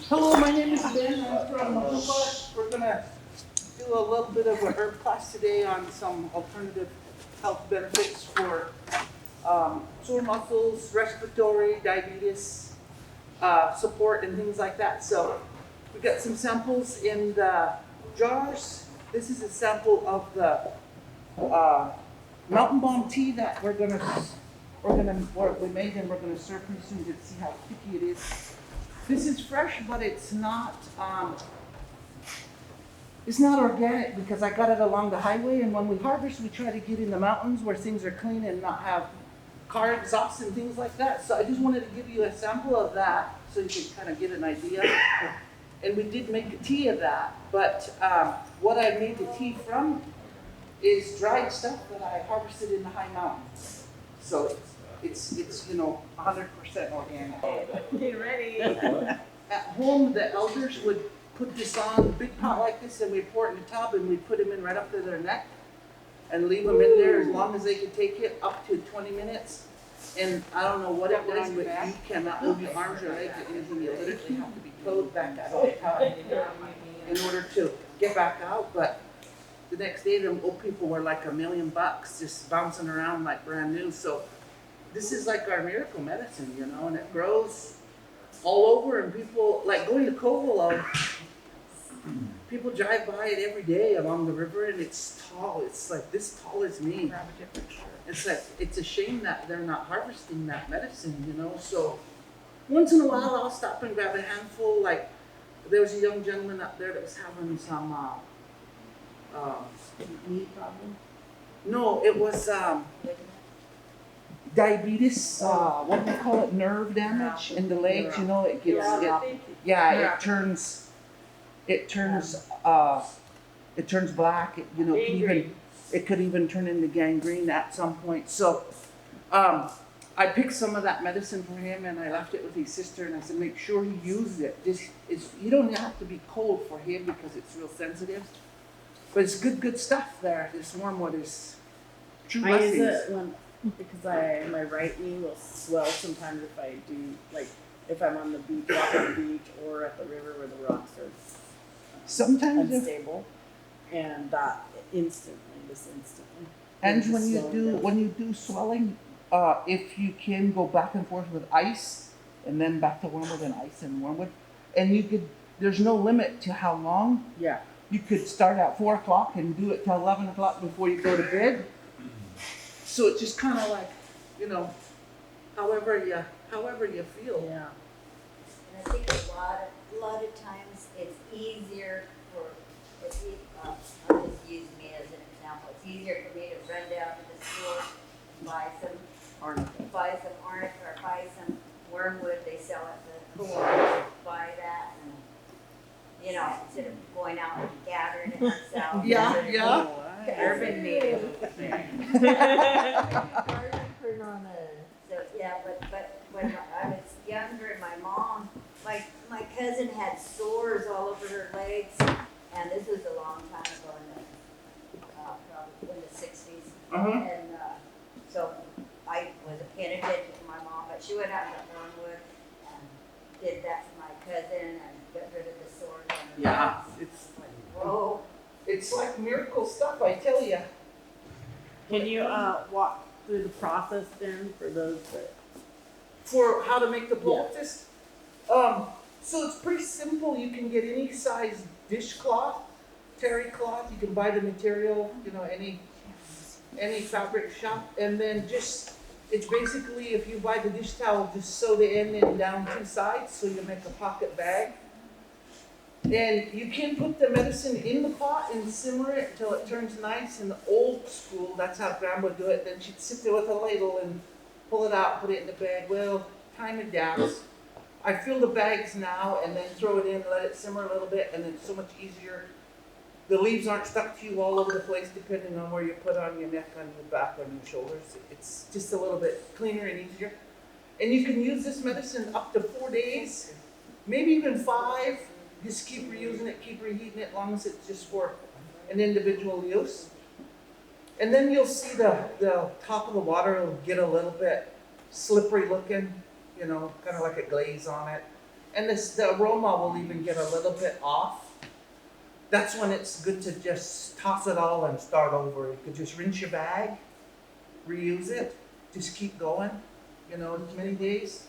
Hello, my name is Ben. I'm from Mahupa. We're gonna do a little bit of a herb class today on some alternative health benefits for sore muscles, respiratory, diabetes support, and things like that. So we've got some samples in the jars. This is a sample of the mountain balm tea that we made and we're gonna serve pretty soon to see how sticky it is. This is fresh, but it's not organic because I got it along the highway, and when we harvest, we try to get in the mountains where things are clean and not have car exhaust and things like that. So I just wanted to give you a sample of that so you can kind of get an idea. And we did make a tea of that, but what I made the tea from is dried stuff that I harvested in the high mountains. So it's 100% organic. Get ready. At home, the elders would put this on a big pot like this, and we pour it in a tub, and we put them in right up to their neck, and leave them in there as long as they could take it, up to 20 minutes. And I don't know what it does, but you cannot move your arms or legs or anything. You literally have to be clothed back at all the time in order to get back out. But the next day, them old people were like $1 million, just bouncing around like brand new. So this is like our miracle medicine, and it grows all over, and people, like going to Covelo, people drive by it every day along the river, and it's tall. It's like this tall as me. It's like, it's a shame that they're not harvesting that medicine, So once in a while, I'll stop and grab a handful. Like, there was a young gentleman up there that was having some knee problem. No, it was diabetes, what do you call it, nerve damage in the legs, it turns black, it could even turn into gangrene at some point. So I picked some of that medicine for him, and I left it with his sister, and I said, make sure he uses it. You don't have to be cold for him because it's real sensitive, but it's good stuff there. This wormwood is true blessings. I use it because my right knee will swell sometimes if I do, like, if I'm on the beach, walk on the beach, or at the river where the rocks are sometimes unstable, and that instantly. And when you do swelling, if you can go back and forth with ice, and then back to wormwood and ice and wormwood, and there's no limit to how long. Yeah. You could start at 4 o'clock and do it till 11 o'clock before you go to bed. So it's just kind of like, however you feel. Yeah. And I think a lot of times it's easier I'll just use me as an example. It's easier for me to run down to the store and buy some arnica or buy some wormwood they sell at the store. Buy that, and instead of going out and gathering it myself. Yeah. Urban native. So yeah, but when I was younger, my cousin had sores all over her legs, and this was a long time ago probably in the 60s. And so I wasn't paying attention to my mom, but she went out to Wormwood and did that for my cousin and got rid of the sores on her Yeah, legs. Whoa. it's like miracle stuff, I tell you. Can you walk through the process then for those that? For how to make the poultices? So it's pretty simple. You can get any size dishcloth, terry cloth. You can buy the material, any fabric shop, and then it's basically, if you buy the dish towel, just sew the end and down 2 sides so you make a pocket bag. And you can put the medicine in the pot and simmer it until it turns nice. In the old school, that's how Grandma would do it. Then she'd sit there with a ladle and pull it out, put it in the bag. Well, time adapts. I fill the bags now and then throw it in, let it simmer a little bit, and then it's so much easier. The leaves aren't stuck to you all over the place depending on where you put on your neck, on your back, on your shoulders. It's just a little bit cleaner and easier. And you can use this medicine up to 4 days, maybe even 5. Just keep reusing it, keep reheating it, as long as it's just for an individual use. And then you'll see the top of the water will get a little bit slippery looking, kind of like a glaze on it. And the aroma will even get a little bit off. That's when it's good to just toss it all and start over. You could just rinse your bag, reuse it, just keep going, many days.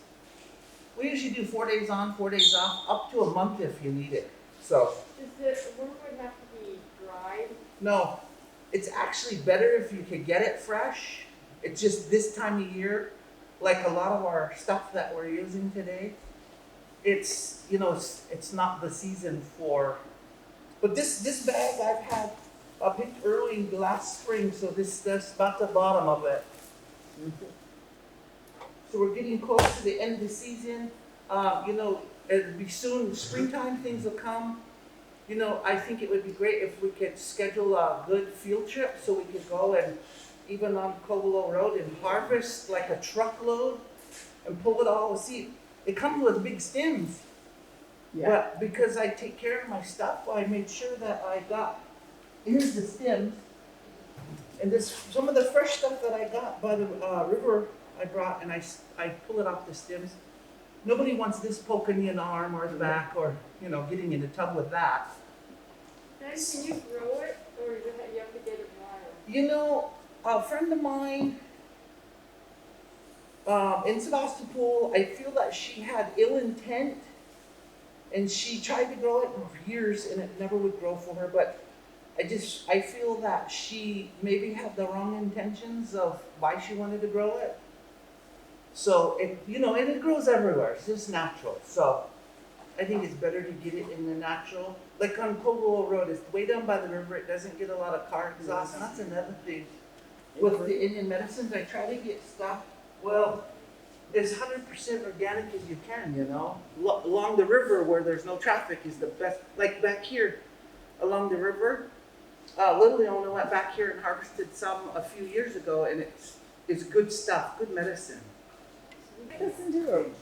We usually do 4 days on, 4 days off, up to a month if you need it. So, Does the worm would have to be dried? no, it's actually better if you could get it fresh. It's just this time of year, like a lot of our stuff that we're using today, it's not the season for. But this bag I've had picked early last spring, so that's about the bottom of it. So we're getting close to the end of the season. It'll be soon. Springtime things will come. I think it would be great if we could schedule a good field trip so we could go and even on Covelo Road and harvest like a truckload and pull it all. See, it comes with big stems. Yeah. But because I take care of my stuff, I made sure that I got, here's the stems. And this, some of the fresh stuff that I got by the river I brought, and I pull it off the stems. Nobody wants this poking you in the arm or the back or, getting in the tub with that. Then can you grow it, or you have to get it wild? A friend of mine in Sebastopol, I feel that she had ill intent and she tried to grow it for years and it never would grow for her, but I feel that she maybe had the wrong intentions of why she wanted to grow it. So and it grows everywhere. It's just natural. So I think it's better to get it in the natural. Like on Covelo Road, it's way down by the river. It doesn't get a lot of car exhaust, and that's another thing. With the Indian medicines, I try to get stuff, as 100% organic as you can, Along the river where there's no traffic is the best. Like back here, along the river, Little Leona went back here and harvested some a few years ago, and it's good stuff, good medicine. Listen to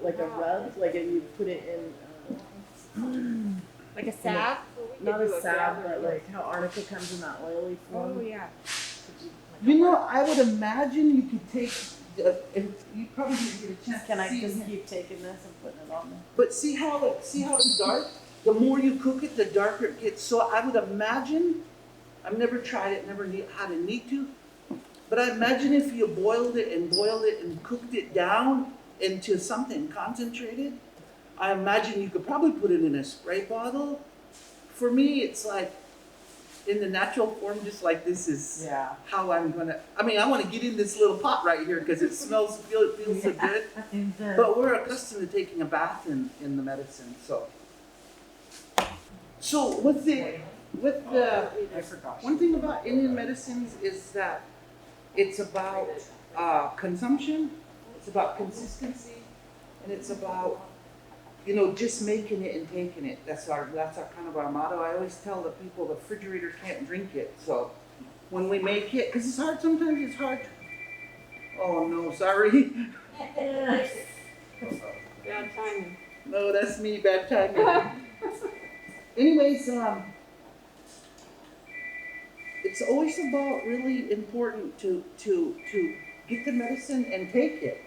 like a rub, like if you put it in, Like a salve? not a salve, but like how arnica comes in that oily form. Oh, yeah. I would imagine you could take, you probably didn't get a chance Can to I see just it. keep taking this and putting it on there? But see how it's dark? The more you cook it, the darker it gets. So I would imagine, I've never tried it, never had a need to, but I imagine if you boiled it and cooked it down into something concentrated, I imagine you could probably put it in a spray bottle. For me, it's like in the natural form, just like this is how I'm gonna. I want to get in this little pot right here because it feels so good. But we're accustomed to taking a bath in the medicine, so. So with the one thing about Indian medicines is that it's about consumption, it's about consistency, and it's about just making it and taking it. That's our kind of our motto. I always tell the people the refrigerator can't drink it. So when we make it, because it's hard. Sometimes it's hard. Oh no, sorry. Bad timing. No, that's me. Bad timing. Anyways, it's always about really important to get the medicine and take it.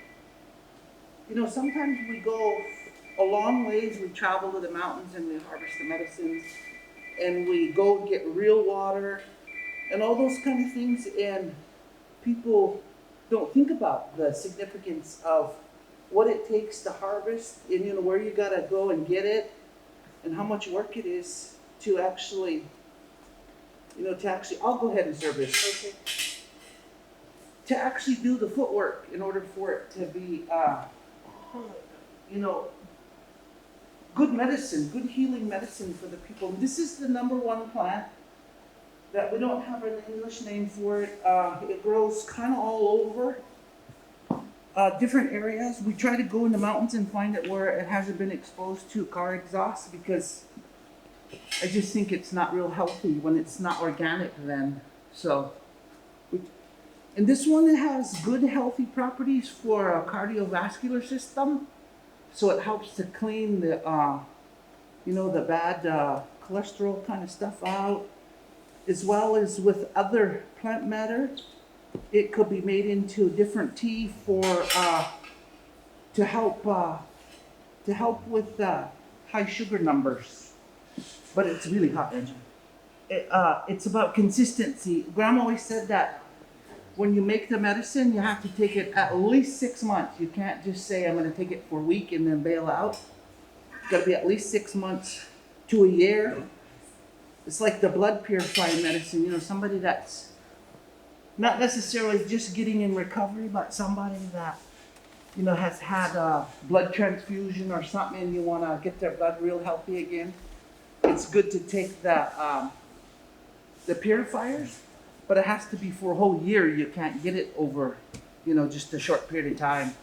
Sometimes we go a long ways. We travel to the mountains and we harvest the medicines, and we go and get real water and all those kind of things. And people don't think about the significance of what it takes to harvest, and where you gotta go and get it, and how much work it is to actually, I'll go ahead and serve this. Okay. To actually do the footwork in order for it to be, good medicine, good healing medicine for the people. This is the #1 plant that we don't have an English name for it. It grows kind of all over different areas. We try to go in the mountains and find it where it hasn't been exposed to car exhaust, because I just think it's not real healthy when it's not organic then. So, and this one has good healthy properties for a cardiovascular system. So it helps to clean the, the bad cholesterol kind of stuff out, as well as with other plant matter. It could be made into different tea for to help to help with high sugar numbers. But it's really hot. It's about consistency. Grandma always said that when you make the medicine, you have to take it at least 6 months. You can't just say, I'm going to take it for a week and then bail out. It's got to be at least 6 months to a year. It's like the blood purifying medicine, you know, somebody that's not necessarily just getting in recovery, but somebody that, you know, has had a blood transfusion or something and you want to get their blood real healthy again. It's good to take the purifiers, but it has to be for a whole year. You can't get it over, you know, just a short period of time.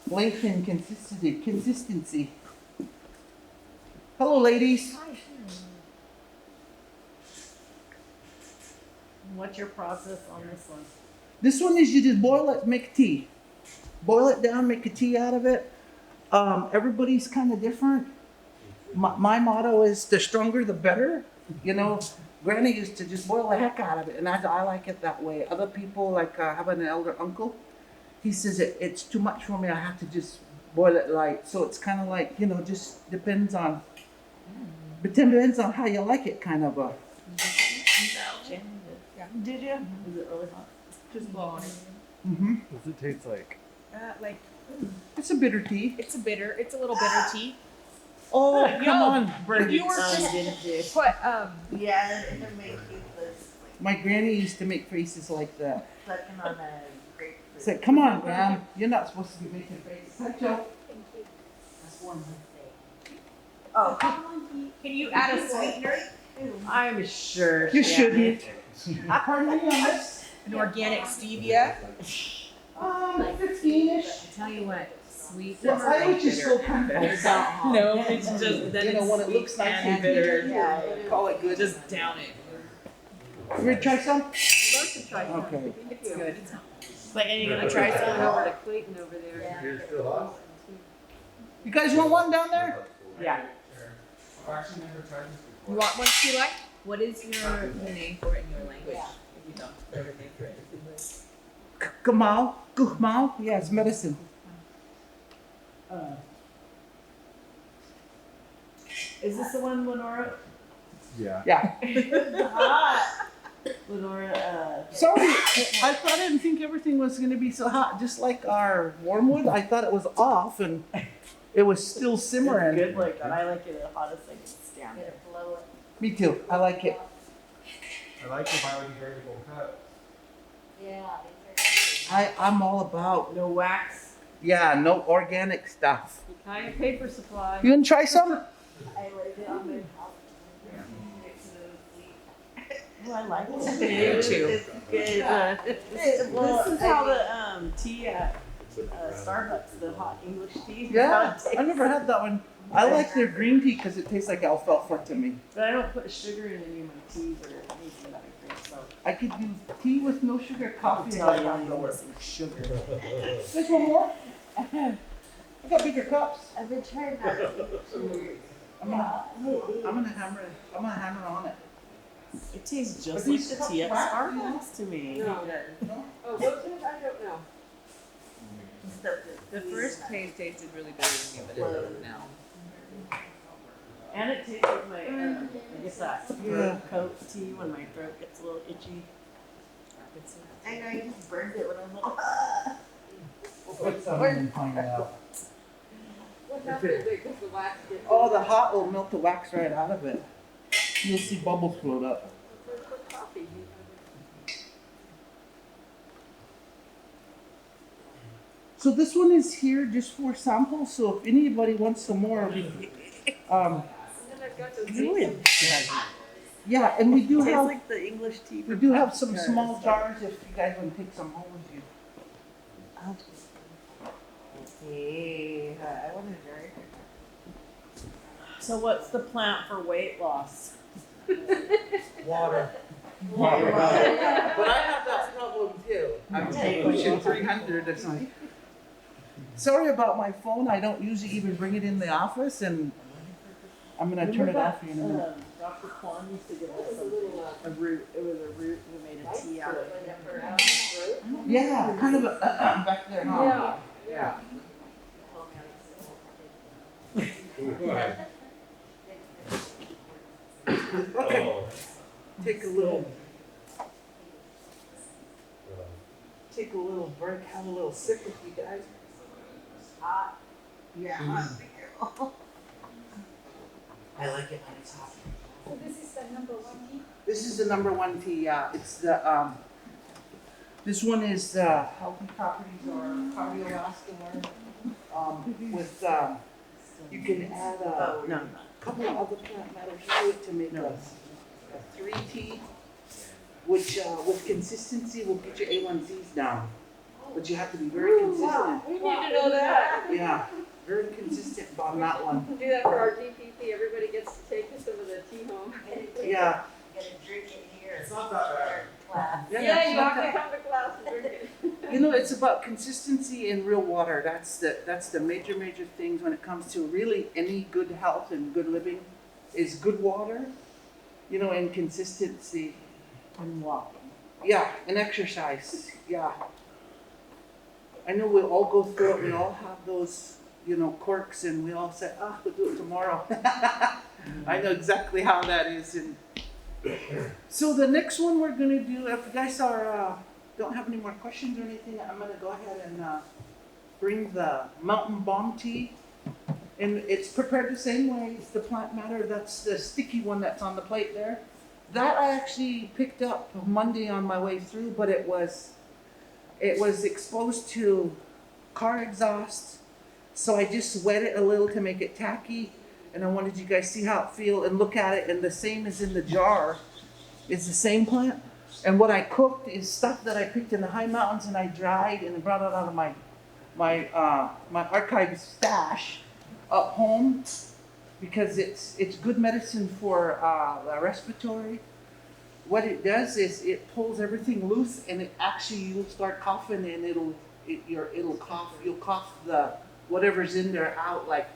Length and consistency. Hello, ladies. What's your process on this one? This one is you just boil it, make tea. Boil it down, make a tea out of it. Everybody's kind of different. My motto is the stronger the better. You know, Granny used to just boil the heck out of it, and I like it that way. Other people, like having an elder uncle, he says it's too much for me. I have to just boil it light. So it's kind of like, you know, just depends on how you like it, kind of. Did you? Is it really hot? Just blow on it. Mm-hmm. What's it taste like? Like It's a bitter tea. it's a little bitter tea. Oh, Yo, come on. If you were Didn't you? put Yeah, it'll make you My granny used to make faces like that. sucking on a grapefruit. Say, come on, Gran. You're not supposed to be making faces. Hi, Joe. That's one. Oh, can you add a sweetener? I'm sure. You she shouldn't. Pardon me on this? An organic stevia? 15-ish. I tell you what, sweet. Well, I would just go comfortable. No, it's just that You know, it's when it sweet looks nice and and bitter. bitter, Yeah. call it good. Just down it. You ready to try some? I'd love to try some. Okay. It's good. Like, and you're gonna try some? Over to Clayton over there. You guys want one down there? Yeah. You want one, Sheila? What is your name for it in your language? If you don't know the name for it. Kuhmao. Yeah, it's medicine. Is this the one, Lenora? Yeah. Yeah. Lenora, Sorry, I didn't think everything was going to be so hot, just like our wormwood. I thought it was off and it was still it's simmering. good like that. I like it the hottest I can stand it. Blow it. Me too. I like it. I like the biodegradable cup. Yeah, these are I'm all about, No wax. no organic stuff. Kind of paper supply. You gonna try some? good. I laid it on the house. Oh, I like it. Me too. It's good. This is how the tea at Starbucks, the hot English tea. Yeah, I never had that one. I like their green tea because it tastes like alfalfa to me. But I don't put sugar in any of my teas or anything that I drink, so I could use tea with no sugar, I'll coffee. tell like you I'm I'm nowhere. missing sugar. There's one more. I got bigger cups. I've been trying not to eat sugar. I'm gonna hammer on it. It tastes just Are like these the cups tea at wax? Starbucks to me. No? Oh, what's it? I don't know. The first taste tasted really better than me, but it doesn't now. And it tastes like my, I guess that Yeah. Coke tea when my throat gets a little itchy. I know, I just burned it when I was little. We'll put some in and find out. What happened? Because the wax gets. Oh, the hot will melt the wax right out of it. You'll see bubbles float up. For coffee. So this one is here just for samples. So if anybody wants some more, And then I've got those Good. yeah, and we do Tastes have like the English tea. we do have some small jars if you guys want to take some home with you. Hey, I want to drink. So what's the plant for weight loss? Water. But I have that problem too. I'm pushing 300 or something. Sorry about my phone. I don't usually even bring it in the office, and I'm gonna turn it off for you in a minute. Dr. Kwan used to give us a root. It was a root we made a tea out of. Yeah, kind of a, back there. Huh? Yeah. Okay, take a little break, have a little sip with you guys. Hot. Yeah. I like it when it's hot. So this is the number 1 tea? This is the number 1 tea, yeah. It's the, this one is the healthy properties or cardiovascular, with, you can add a couple of other plant matters to it to make a 3 tea, which, with consistency will get your A1Cs down. But you have to be very consistent. We need to know that. Yeah, very consistent on that one. We'll do that for our DPP. Everybody gets to take some of the tea home. Yeah. Gotta drink it here. It's not that bad. Class. Yeah, Yeah, it's you not have that- to come to class and drink it. You know, it's about consistency and real water. That's the major things when it comes to really any good health and good living is good water, you know, and consistency. And walking. Yeah, and exercise. Yeah. I know we all go through it. We all have those, you know, quirks, and we all say, we'll do it tomorrow. I know exactly how that is. And so the next one we're gonna do, if you guys don't have any more questions or anything, I'm gonna go ahead and bring the mountain balm tea. And it's prepared the same way. It's the plant matter. That's the sticky one that's on the plate there. That I actually picked up Monday on my way through, but it was exposed to car exhaust. So I just wet it a little to make it tacky. And I wanted you guys to see how it feels and look at it. And the same as in the jar. It's the same plant. And what I cooked is stuff that I picked in the high mountains and I dried and brought it out of my archive stash up home, because it's good medicine for the respiratory. What it does is it pulls everything loose, and it actually, you'll start coughing, and you'll cough the whatever's in there out. Like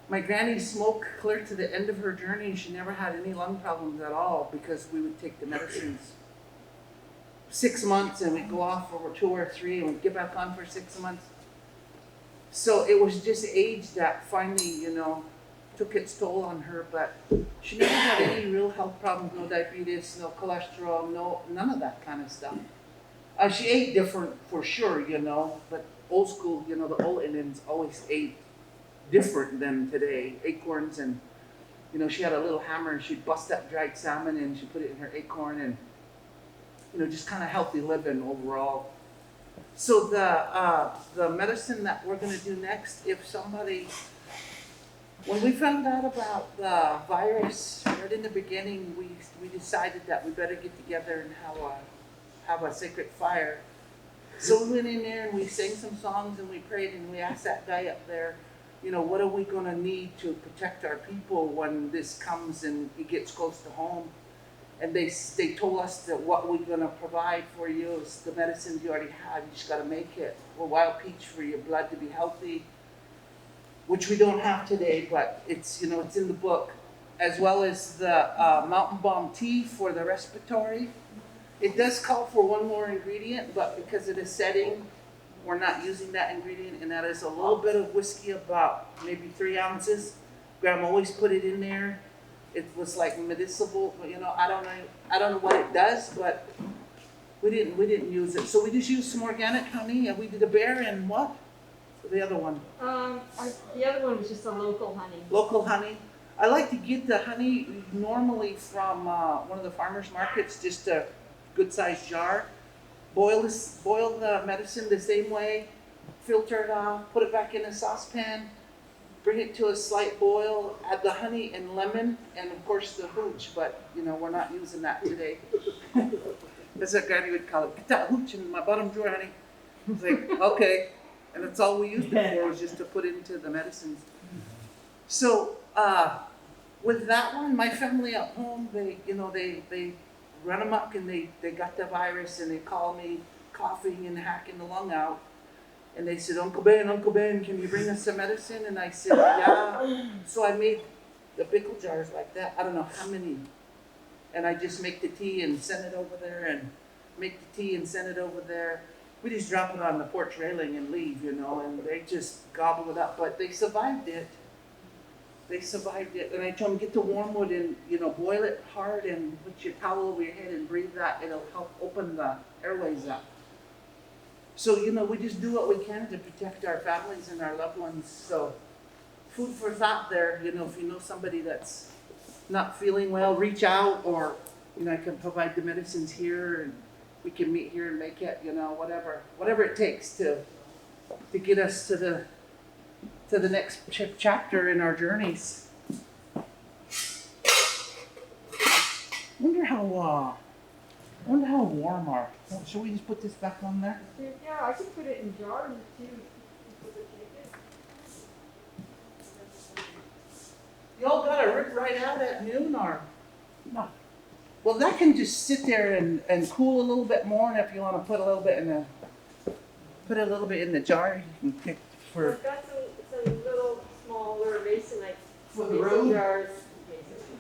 my granny smoked clear to the end of her journey. She never had any lung problems at all because we would take the medicines 6 months, and we'd go off for 2 or 3, and we'd get back on for 6 months. So it was just age that finally, you know, took its toll on her, but she never had any real health problems, no diabetes, no cholesterol, none of that kind of stuff. She ate different for sure, you know, but old school, you know, the old Indians always ate different than today. Acorns, and, you know, she had a little hammer and she'd bust up dried salmon and she'd put it in her acorn, and, you know, just kind of healthy living overall. So the medicine that we're gonna do next, if somebody, when we found out about the virus right in the beginning, we decided that we better get together and have a sacred fire. So we went in there and we sang some songs and we prayed and we asked that guy up there, you know, what are we gonna need to protect our people when this comes and it gets close to home? And they told us that what we're gonna provide for you is the medicines you already have. You just gotta make it. Or wild peach for your blood to be healthy, which we don't have today, but it's, you know, it's in the book, as well as the mountain balm tea for the respiratory. It does call for one more ingredient, but because of the setting, we're not using that ingredient, and that is a little bit of whiskey, about maybe 3 ounces. Grandma always put it in there. It was like medicinal, you know, I don't know what it does, but we didn't use it. So we just used some organic honey, and we did a bear and what? The other one. The other one was just a local honey. Local honey. I like to get the honey normally from one of the farmers markets, just a good sized jar. Boil the medicine the same way, filter it off, put it back in a saucepan, bring it to a slight boil, add the honey and lemon, and of course the hooch, but you know, we're not using that today. That's what Granny would call it. Get that hooch in my bottom drawer, honey. It's like, okay. And that's all we used it for, was just to put into the medicines. So with that one, my family at home, they run amok, and they got the virus, and they call me coughing and hacking the lung out. And they said, Uncle Ben, can you bring us some medicine? And I said, yeah. So I made the pickle jars like that. I don't know how many. And I just make the tea and send it over there, and make the tea and send it over there. We just drop it on the porch railing and leave, you know, and they just gobble it up. But they survived it. They survived it, and I told them get the wormwood and boil it hard and put your towel over your head and breathe that. It'll help open the airways up. So we just do what we can to protect our families and our loved ones. So food for thought there. If you know somebody that's not feeling well, reach out, or I can provide the medicines here, and we can meet here and make it. Whatever it takes to get us to the next chapter in our journeys. Wonder how warm our. Should we just put this back on there? Yeah, I could put it in jars too. Y'all gotta rip right out at noon, or no? Well, that can just sit there and cool a little bit more, and if you want to put a little bit in the jar, you can pick for. I've got some little smaller mason For the mason room? jars,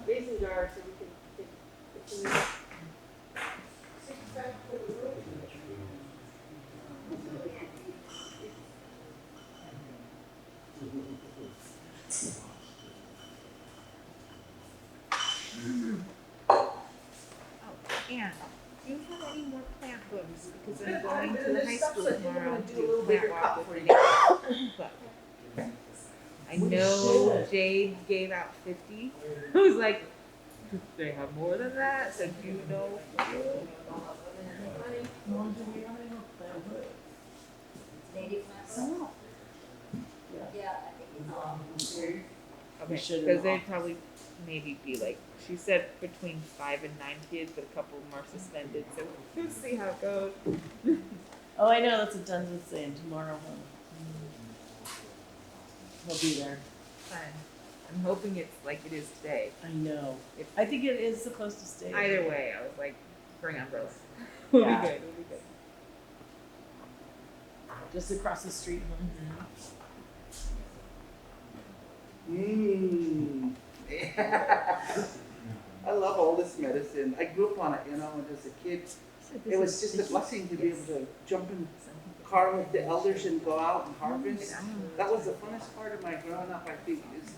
mason jars, so we can. And do you have any more plant books? Because I'm going to the This high stuff's school like, I'm tomorrow gonna to do a little plant bigger walk cup with for you. but I know Jade gave out 50. I was like, do they have more than that? So do you know? Native plants? Yeah, I think. We should Because they'd probably maybe be like, she said between 5 and 9 kids, but a couple of them are suspended. So we'll see how it goes. Oh, I know, that's what Duns was saying, tomorrow, he'll be there. Fun. I'm hoping it's like it is today. I know. If- I think it is supposed to stay. Either way, I was like, bring umbrellas. We'll Yeah. be good. We'll be good. Just across the street, I love all this medicine. I grew up on it, when as a kid. It was just a blessing to be able to jump in the car with the elders and go out and harvest. That was the funnest part of my growing up, I think, is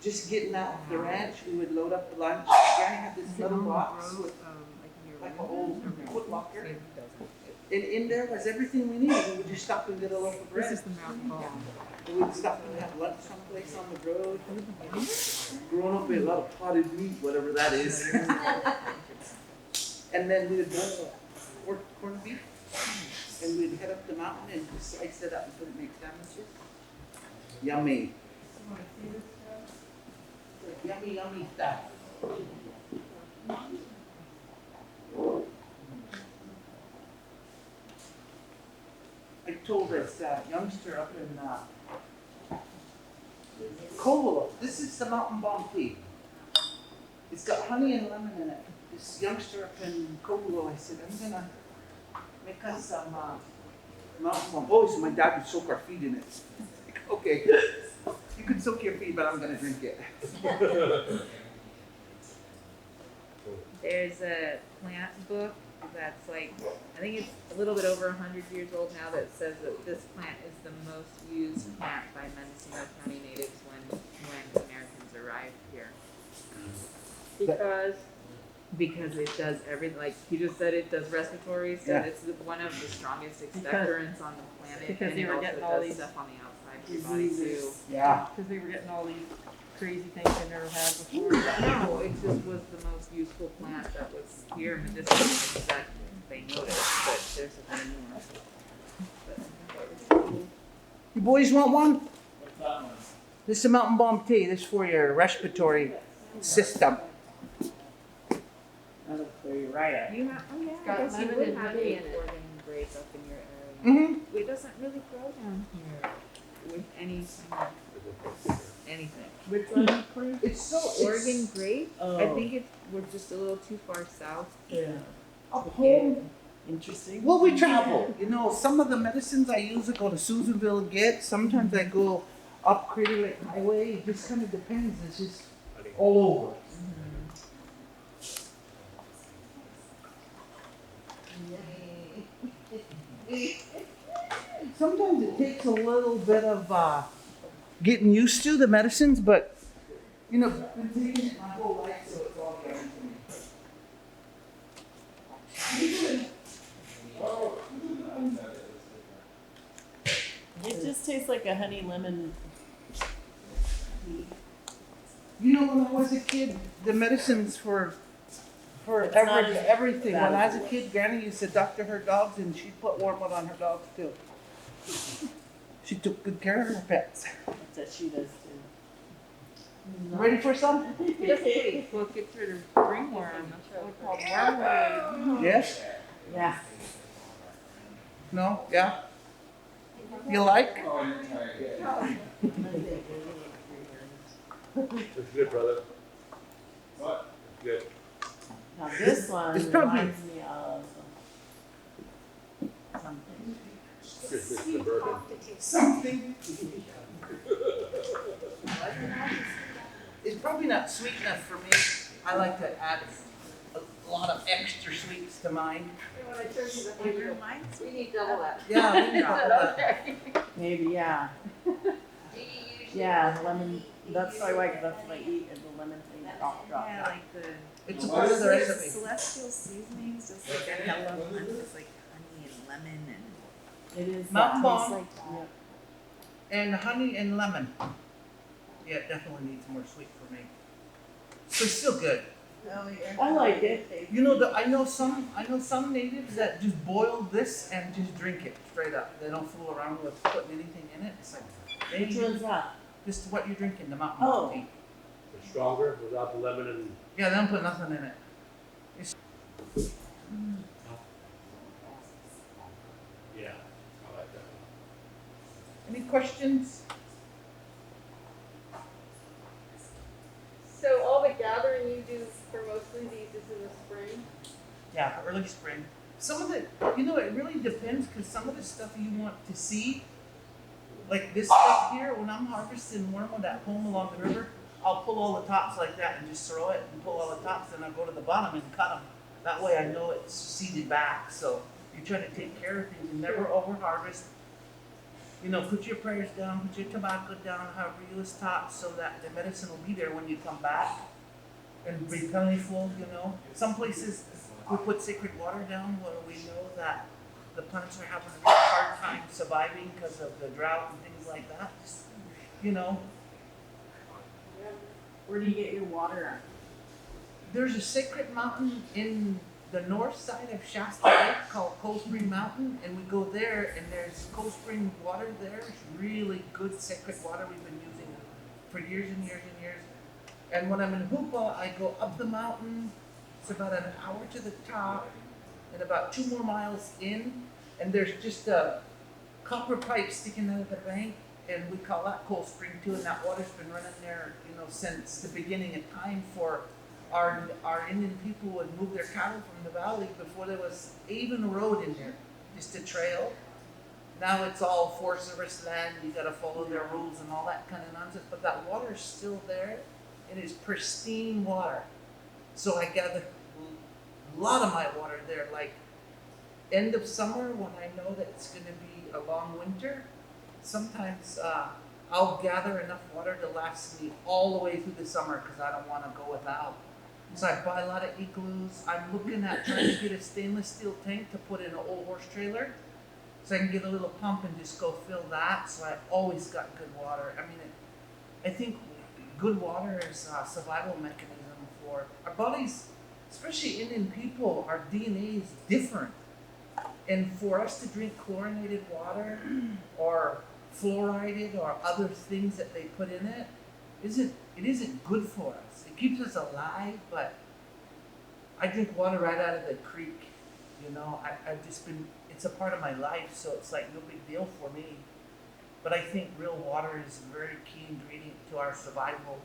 just getting out of the ranch. We would load up the lunch. Granny had this little box with like an old foot locker. And in there was everything we needed. We would just stop and get a loaf of bread. This is the mountain ball. We'd stop and have lunch someplace on the road. Growing up, we had a lot of potted meat, whatever that is. And then we would boil corned beef. And we'd head up the mountain and just slice it up and put it in make sandwiches. Yummy. Yummy, yummy stuff. I told this youngster up in Cole, this is the mountain bomb tea. It's got honey and lemon in it. This youngster up in Cole, I said, I'm gonna make us some mountain bomb. Oh, so my dad would soak our feet in it. Okay, you can soak your feet, but I'm gonna drink it. There's a plant book that's like, I think it's a little bit over 100 years old now, that says that this plant is the most used plant by Mendocino County natives when Americans arrived here. Because it does everything, like you just said, it does respiratory stuff. Yeah. It's one of the strongest expectorants on the planet, because and they it were also getting all does these stuff on the outside of your body too. diseases. Yeah. Because they were getting all these crazy things they never had before. No, it just was the most useful plant that was here in Mendocino that they noticed, but there's a thing more. You boys want one? This is a mountain bomb tea. This is for your respiratory system. That'll clear you right out. You have, oh yeah, I got guess you lemon would and have honey a in it. Oregon grape up in your area. Mm-hmm. It doesn't really grow down here with anything. Which one, please? It's so Oregon grape, Oh. I think we're just a little too far south. Yeah. up home. Interesting. Well, we travel. Some of the medicines I use, I go to Susanville and get. Sometimes I go up Crater Lake Highway. It just kind of depends. It's just all over. Sometimes it takes a little bit of getting used to the medicines, but You know, I've been taking it my whole life, so it's all given to me. It just tastes like a honey lemon. You know, when I was a kid, the medicines for It's not as everything. bad When I as was a it kid, Granny used to doctor her dogs, and she'd put wormwood on her dogs too. She took good care of her pets. That's what she does too. Ready for some? Yes, please. Well, it gets rid of ringworm. That's what we call wormwood. Yes? Yeah. No? Yeah? You like? It's good, brother. What? It's good. Now this one It's probably- reminds me of something. It's the bourbon. Something. It's probably not sweet enough for me. I like to add a lot of extra sweets to mine. And when I turned you the It hundred, reminds We need double that. Yeah, we need that. Maybe, yeah. Yeah, lemon. That's what I like. That's what I eat is the lemon thing. Drop, drop, Yeah, drop. like the It's a part of the recipe. celestial seasonings, just like a hella bunch, just like honey and lemon and. It is. Mountain that Balm. tastes like that. And honey and lemon. Yeah, it definitely needs more sweet for me. But it's still good. I like it. You know, I know some natives that just boil this and just drink it straight up. They don't fool around with putting anything in it. It's like, Which hey, one's that? this is what you're drinking, the mountain Oh. tea. It's stronger without the lemon and. Yeah, they don't put nothing in it. Yeah, I like that. Any questions? so all the gathering you do for mostly these is in the spring? Yeah, early spring. Some of it, you know, it really depends because some of the stuff you want to see, like this stuff here, when I'm harvesting wormwood at home along the river, I'll pull all the tops like that and just throw it and pull all the tops, and I'll go to the bottom and cut them. That way I know it's seeded back. So you try to take care of things and never over harvest. You know, put your prayers down, put your tobacco down, however you use top, so that the medicine will be there when you come back and be plentiful, you know. Some places we put sacred water down where we know that the plants are having a really hard time surviving because of the drought and things like that. Just, you know, Where do you get your water at? there's a sacred mountain in the north side of Shasta Lake called Cold Spring Mountain, and we go there, and there's Cold Spring water there. It's really good sacred water we've been using for years and years and years. And when I'm in Hoopa, I go up the mountain. It's about an hour to the top, and about 2 more miles in, and there's just a copper pipe sticking out of the bank, and we call that Cold Spring too. And that water's been running there, you know, since the beginning of time. For our Indian people would move their cattle from the valley before there was even a road in there, just a trail. Now it's all Forest Service land. You got to follow their rules and all that kind of nonsense. But that water is still there. It is pristine water. So I gather a lot of my water there. Like end of summer when I know that it's going to be a long winter, sometimes I'll gather enough water to last me all the way through the summer because I don't want to go without. So I buy a lot of igloos. I'm looking at trying to get a stainless steel tank to put in an old horse trailer so I can get a little pump and just go fill that. So I always got good water. I mean, I think good water is a survival mechanism for our bodies, especially Indian people. Our DNA is different. And for us to drink chlorinated water or fluoridated or other things that they put in it isn't good for us. It keeps us alive, but I drink water right out of the creek. You know, I've just been, it's a part of my life, so it's like no big deal for me. But I think real water is a very key ingredient to our survival.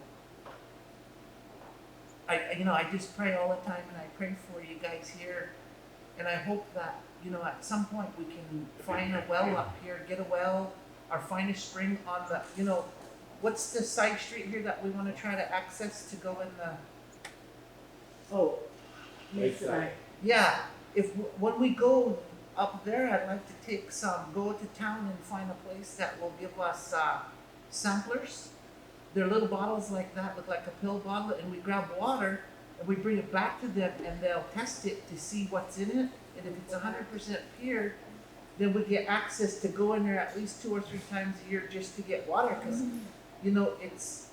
I just pray all the time, and I pray for you guys here, and I hope that, you know, at some point we can find a well up here, get a well, or find a spring on the, you know, what's the side street here that we want to try to access to go in the, Oh, Mason. Lakeside. yeah, when we go up there, I'd like to go to town and find a place that will give us samplers they're little bottles like that, look like a pill bottle, and we grab water and we bring it back to them and they'll test it to see what's in it. And if it's 100% pure, then we get access to go in there at least 2 or 3 times a year just to get water. Because, you know, it's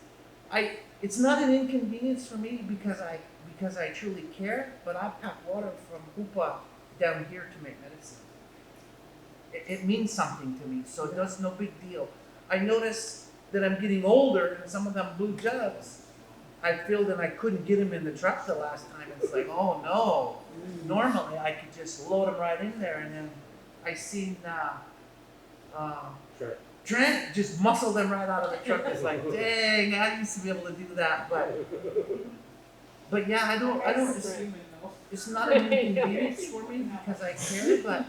not an inconvenience for me because I truly care, but I pack water from Hoopa down here to make medicine. It means something to me, so that's no big deal. I notice that I'm getting older, and some of them blue jugs, I feel that I couldn't get them in the truck the last time. It's like, oh no. Normally I could just load them right in there, and then I seen Sure. Trent just muscle them right out of the truck. It's like, dang, I used to be able to do that, but yeah, I don't. It's not an inconvenience for me because I care, but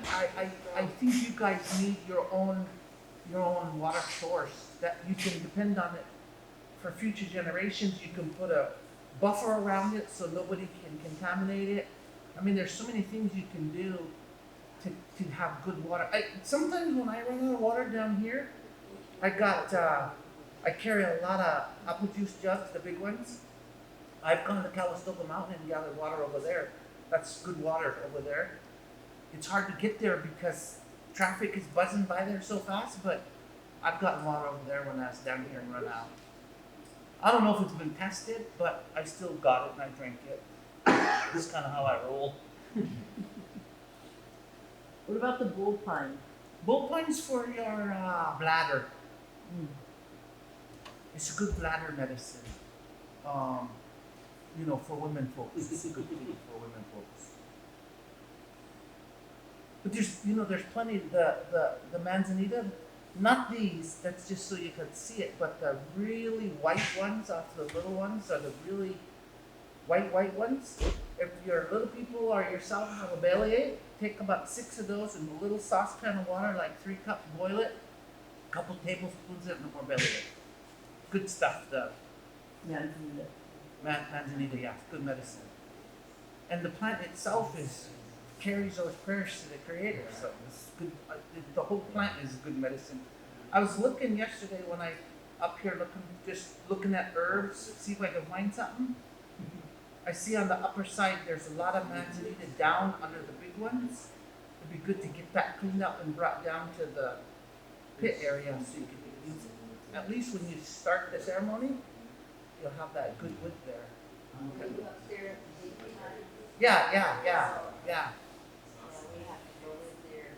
I think you guys need your own water source that you can depend on it for future generations. You can put a buffer around it so nobody can contaminate it. I mean, there's so many things you can do to have good water. Sometimes when I run out of water down here, I carry a lot of apple juice jugs, the big ones. I've gone to Calistoga Mountain and gathered water over there. That's good water over there. It's hard to get there because traffic is buzzing by there so fast, but I've gotten water over there when I was down here and run out. I don't know if it's been tested, but I still got it and I drank it. This is kind of how I roll. What about the bullpine? Bullpine's for your bladder. It's a good bladder medicine. You know, for women folks. It's a good thing for women folks. But there's plenty of the manzanita. Not these, that's just so you can see it, but the really white ones off the little ones are the really white ones. If your little people or yourself have a bellyache, take about 6 of those in a little saucepan of water, like 3 cups, boil it, a couple tablespoons of it, no more bellyache. Good stuff, the manzanita, yeah, good medicine. And the plant itself carries those prayers to the Creator, so it's good. The whole plant is good medicine. I was looking yesterday when I up here looking at herbs, see if I can find something. I see on the upper side there's a lot of manzanita down under the big ones. It'd be good to get that cleaned up and brought down to the pit area so you can use it. At least when you start the ceremony, you'll have that good wood there. Okay. Yeah. Yeah, we have to go in there,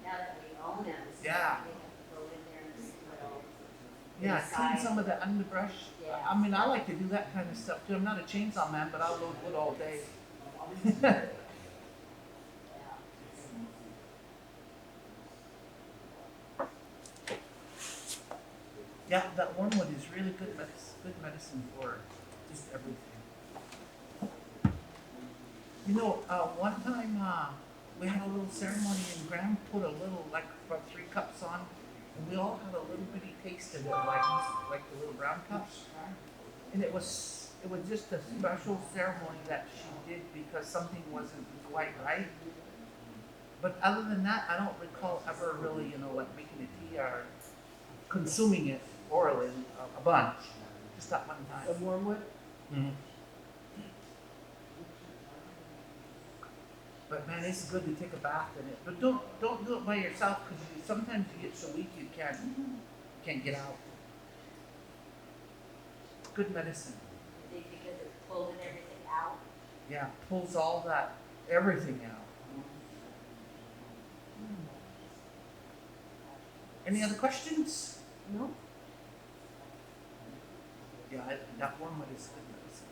now that we own it. Yeah. We have to go in there and see what all. Yeah, clean some of the underbrush. Yeah. I mean, I like to do that kind of stuff too. I'm not a chainsaw man, but I'll load wood all day. Yeah, that wormwood is really good medicine for just everything. You know, one time we had a little ceremony and Graham put a little, like about 3 cups on, and we all had a little bitty taste of it, like the little brown cups. And it was just a special ceremony that she did because something wasn't quite right. But other than that, I don't recall ever really, like making a tea or consuming it orally a bunch. Just that one time. The wormwood? Mm-hmm. But man, it's good to take a bath in it. But don't do it by yourself because sometimes you get so weak you can't get out. Good medicine. Because it's pulling everything out. Yeah, pulls all that everything out. Any other questions? No. Yeah, that wormwood is good medicine.